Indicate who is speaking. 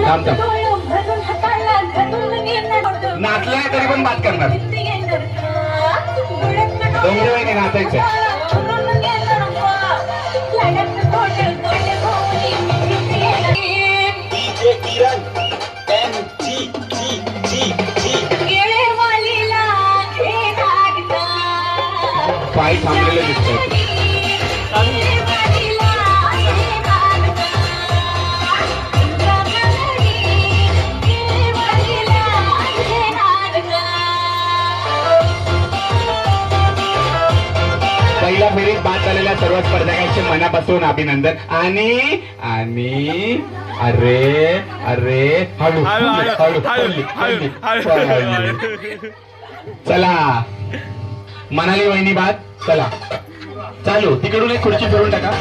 Speaker 1: थांब थांब. नाचला नाही तरी पण बात करणार. डोंगरे वहिनी नाचायचं. पाय थांबलेले दिसतात. पहिल्या फेरीत बाद झालेल्या सर्व स्पर्धकांचे मनापासून अभिनंदन. आणि आणि अरे अरे हळू हळू हळू हळू. चला मनाली वहिनी बाद. चला चालू. तिकडून एक खुर्ची फिरून टाका.